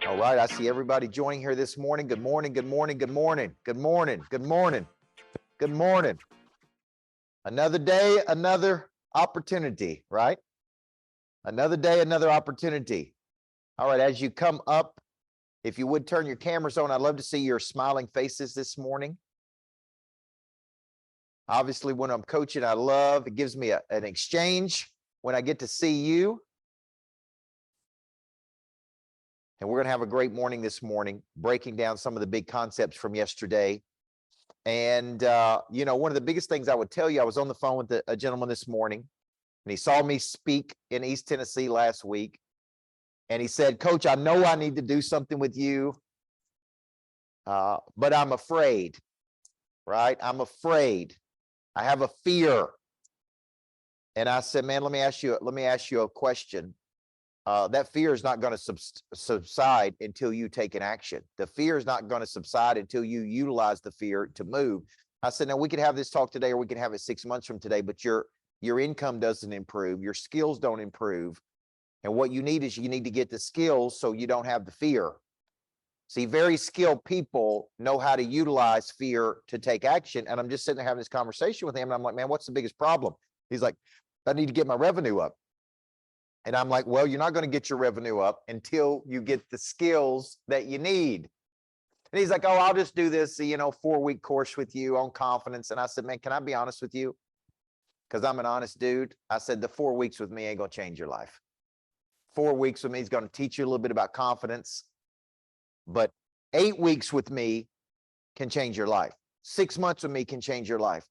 All right, I see everybody joining here this morning. Good morning, good morning, good morning, good morning, good morning, good morning. Another day, another opportunity, right? Another day, another opportunity. All right, as you come up, if you would turn your cameras on, I'd love to see your smiling faces this morning. Obviously, when I'm coaching, I love, it gives me an exchange when I get to see you. And we're going to have a great morning this morning, breaking down some of the big concepts from yesterday. And, one of the biggest things I would tell you, I was on the phone with a gentleman this morning, and he saw me speak in East Tennessee last week. And he said, Coach, I know I need to do something with you, but I'm afraid, right? I'm afraid. I have a fear. And I said, man, let me ask you a question. That fear is not going to subside until you take an action. The fear is not going to subside until you utilize the fear to move. I said, now we could have this talk today, or we can have it 6 months from today, but your income doesn't improve. Your skills don't improve. And what you need is you need to get the skills so you don't have the fear. See, very skilled people know how to utilize fear to take action. And I'm just sitting there having this conversation with him. And I'm like, man, what's the biggest problem? He's like, I need to get my revenue up. And I'm like, well, you're not going to get your revenue up until you get the skills that you need. And he's like, oh, I'll just do this, 4-week course with you on confidence. And I said, man, can I be honest with you? Because I'm an honest dude. I said, the 4 weeks with me ain't going to change your life. 4 weeks with me is going to teach you a little bit about confidence. But 8 weeks with me can change your life. 6 months with me can change your life.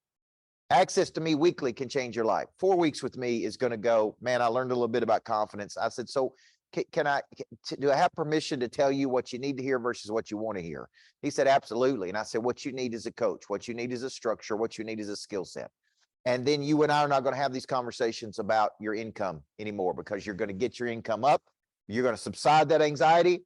Access to me weekly can change your life. 4 weeks with me is going to go, man, I learned a little bit about confidence. I said, so do I have permission to tell you what you need to hear versus what you want to hear? He said, absolutely. And I said, what you need is a coach. What you need is a structure. What you need is a skill set. And then you and I are not going to have these conversations about your income anymore, because you're going to get your income up. You're going to subside that anxiety,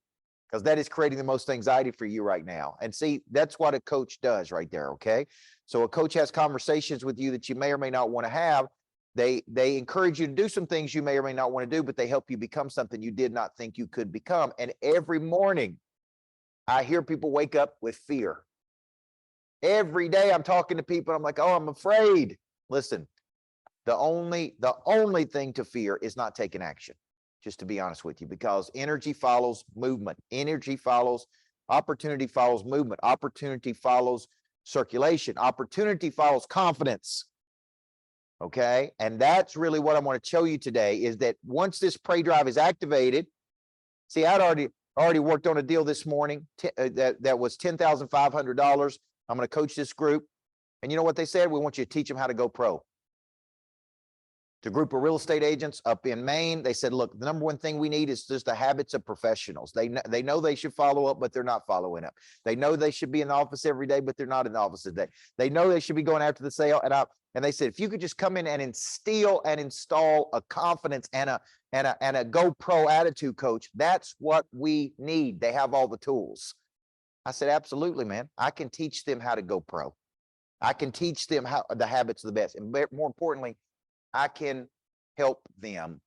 because that is creating the most anxiety for you right now. And see, that's what a coach does right there, okay? So a coach has conversations with you that you may or may not want to have. They encourage you to do some things you may or may not want to do, but they help you become something you did not think you could become. And every morning, I hear people wake up with fear. Every day I'm talking to people, I'm like, oh, I'm afraid. Listen, the only thing to fear is not taking action, just to be honest with you, because energy follows movement. Energy follows opportunity, follows movement. Opportunity follows circulation. Opportunity follows confidence. Okay. And that's really what I want to show you today, is that once this prey drive is activated, see, I'd already worked on a deal this morning that was $10,500. I'm going to coach this group. And you know what they said? We want you to teach them how to go pro. It's a group of real estate agents up in Maine. They said, look, the number one thing we need is just the habits of professionals. They know they should follow up, but they're not following up. They know they should be in the office every day, but they're not in the office today. They know they should be going after the sale. And they said, if you could just come in and instill and install a confidence and a go pro attitude, coach, that's what we need. They have all the tools. I said, absolutely, man. I can teach them how to go pro. I can teach them how the habits of the best. And more importantly, I can help them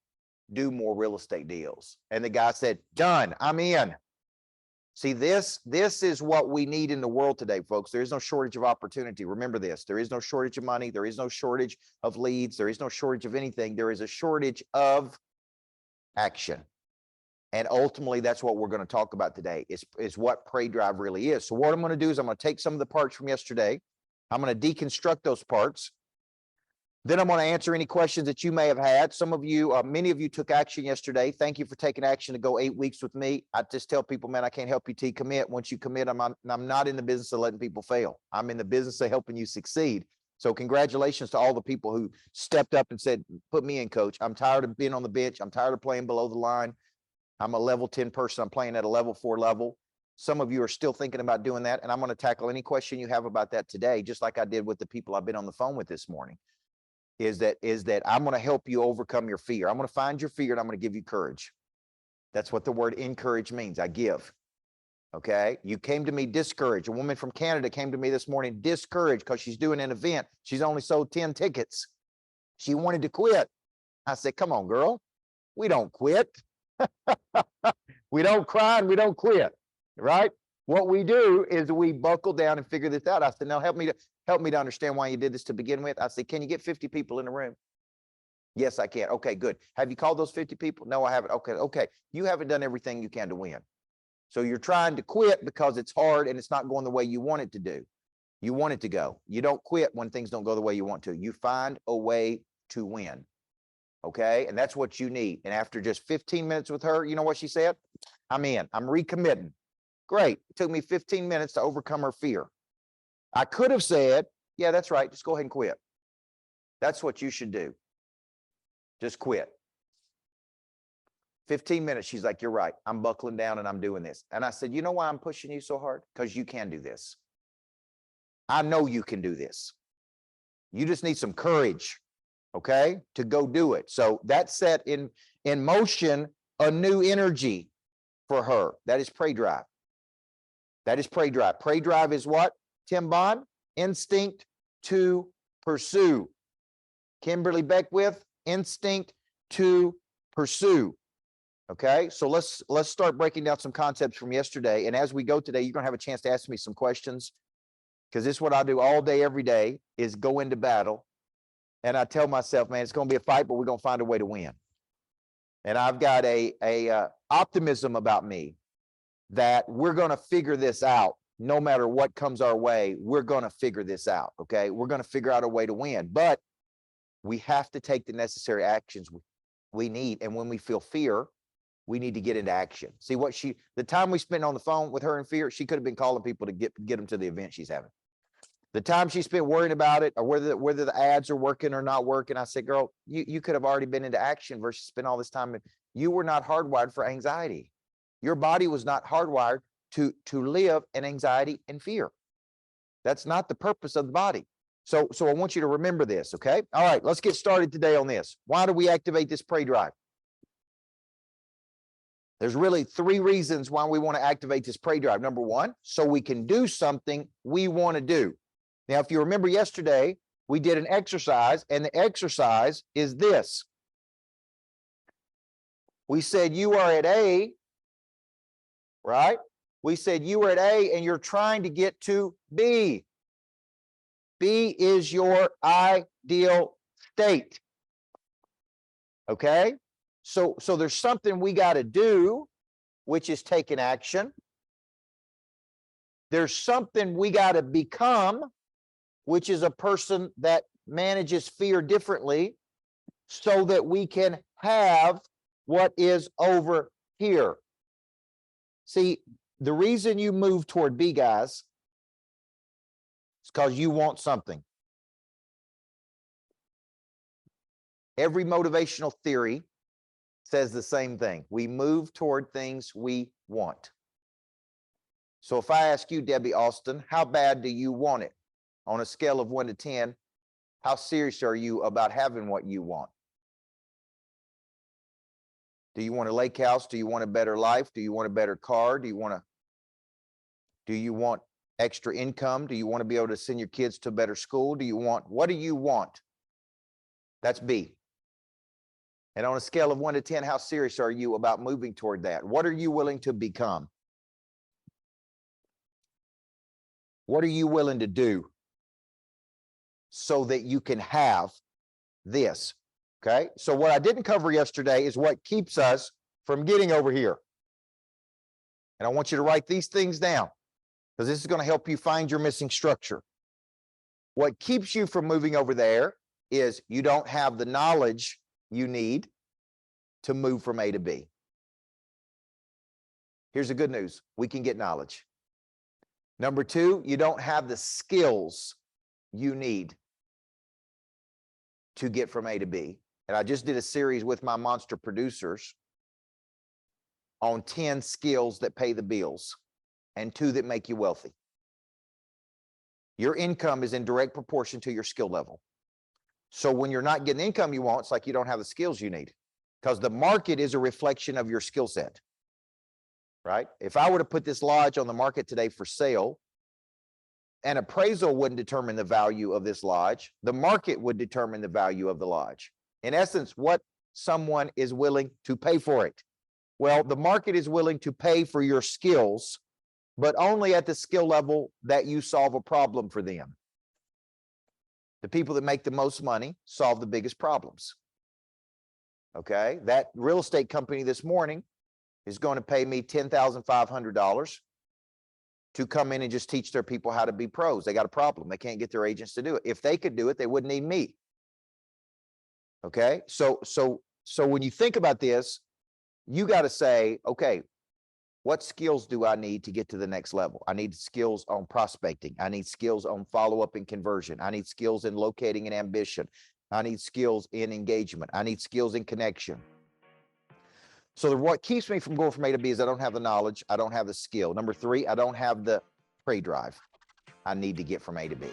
do more real estate deals. And the guy said, done, I'm in. See, this is what we need in the world today, folks. There is no shortage of opportunity. Remember this. There is no shortage of money. There is no shortage of leads. There is no shortage of anything. There is a shortage of action. And ultimately, that's what we're going to talk about today, is what prey drive really is. So what I'm going to do is I'm going to take some of the parts from yesterday. I'm going to deconstruct those parts. Then I'm going to answer any questions that you may have had. Many of you took action yesterday. Thank you for taking action to go 8 weeks with me. I just tell people, man, I can't help you till you commit. Once you commit, I'm not in the business of letting people fail. I'm in the business of helping you succeed. So congratulations to all the people who stepped up and said, put me in, coach. I'm tired of being on the bench. I'm tired of playing below the line. I'm a level 10 person. I'm playing at a level 4 level. Some of you are still thinking about doing that. And I'm going to tackle any question you have about that today, just like I did with the people I've been on the phone with this morning. Is that I'm going to help you overcome your fear. I'm going to find your fear and I'm going to give you courage. That's what the word encourage means. I give. Okay. You came to me discouraged. A woman from Canada came to me this morning discouraged because she's doing an event. She's only sold 10 tickets. She wanted to quit. I said, come on, girl. We don't quit. We don't cry and we don't quit, right? What we do is we buckle down and figure this out. I said, now help me to understand why you did this to begin with. I said, can you get 50 people in the room? Yes, I can. Okay, good. Have you called those 50 people? No, I haven't. Okay. You haven't done everything you can to win. So you're trying to quit because it's hard and it's not going the way you want it to do. You want it to go. You don't quit when things don't go the way you want to. You find a way to win. Okay. And that's what you need. And after just 15 minutes with her, you know what she said? I'm in. I'm recommitting. Great. It took me 15 minutes to overcome her fear. I could have said, yeah, that's right. Just go ahead and quit. That's what you should do. Just quit. 15 minutes. She's like, you're right. I'm buckling down and I'm doing this. And I said, you know why I'm pushing you so hard? Because you can do this. I know you can do this. You just need some courage, okay, to go do it. So that set in motion a new energy for her. That is pray drive. That is pray drive. Pray drive is what? Tim Bond? Instinct to pursue. Kimberly Beckwith, instinct to pursue. Okay, so let's start breaking down some concepts from yesterday. And as we go today, you're going to have a chance to ask me some questions, because this is what I do all day, every day, is go into battle. And I tell myself, man, it's going to be a fight, but we're going to find a way to win. And I've got a optimism about me that we're going to figure this out. No matter what comes our way, we're going to figure this out. Okay, we're going to figure out a way to win, but we have to take the necessary actions we need. And when we feel fear, we need to get into action. See what the time we spent on the phone with her in fear, she could have been calling people to get them to the event she's having. The time she spent worrying about it, or whether the ads are working or not working, I said, girl, you could have already been into action versus spend all this time. You were not hardwired for anxiety. Your body was not hardwired to live in anxiety and fear. That's not the purpose of the body. So I want you to remember this, okay? All right, let's get started today on this. Why do we activate this pray drive? There's really 3 reasons why we want to activate this pray drive. Number 1, so we can do something we want to do. Now, if you remember yesterday, we did an exercise, and the exercise is this. We said you are at A, right? We said you are at A and you're trying to get to B. B is your ideal state. Okay? So there's something we got to do, which is taking action. There's something we got to become, which is a person that manages fear differently, so that we can have what is over here. See, the reason you move toward B, guys, is because you want something. Every motivational theory says the same thing. We move toward things we want. So if I ask you, Debbie Austin, how bad do you want it? On a scale of 1 to 10, how serious are you about having what you want? Do you want a lake house? Do you want a better life? Do you want a better car? Do you want extra income? Do you want to be able to send your kids to a better school? What do you want? That's B. And on a scale of 1 to 10, how serious are you about moving toward that? What are you willing to become? What are you willing to do so that you can have this? Okay, so what I didn't cover yesterday is what keeps us from getting over here. And I want you to write these things down, because this is going to help you find your missing structure. What keeps you from moving over there is you don't have the knowledge you need to move from A to B. Here's the good news. We can get knowledge. Number 2, you don't have the skills you need to get from A to B. And I just did a series with my monster producers on 10 skills that pay the bills and 2 that make you wealthy. Your income is in direct proportion to your skill level. So when you're not getting the income you want, it's like you don't have the skills you need, because the market is a reflection of your skill set, right? If I were to put this lodge on the market today for sale, an appraisal wouldn't determine the value of this lodge. The market would determine the value of the lodge. In essence, what someone is willing to pay for it. Well, the market is willing to pay for your skills, but only at the skill level that you solve a problem for them. The people that make the most money solve the biggest problems. Okay, that real estate company this morning is going to pay me $10,500 to come in and just teach their people how to be pros. They got a problem. They can't get their agents to do it. If they could do it, they wouldn't need me. Okay, so when you think about this, you got to say, okay, what skills do I need to get to the next level? I need skills on prospecting. I need skills on follow-up and conversion. I need skills in locating and ambition. I need skills in engagement. I need skills in connection. So what keeps me from going from A to B is I don't have the knowledge. I don't have the skill. Number three, I don't have the prey drive. I need to get from A to B.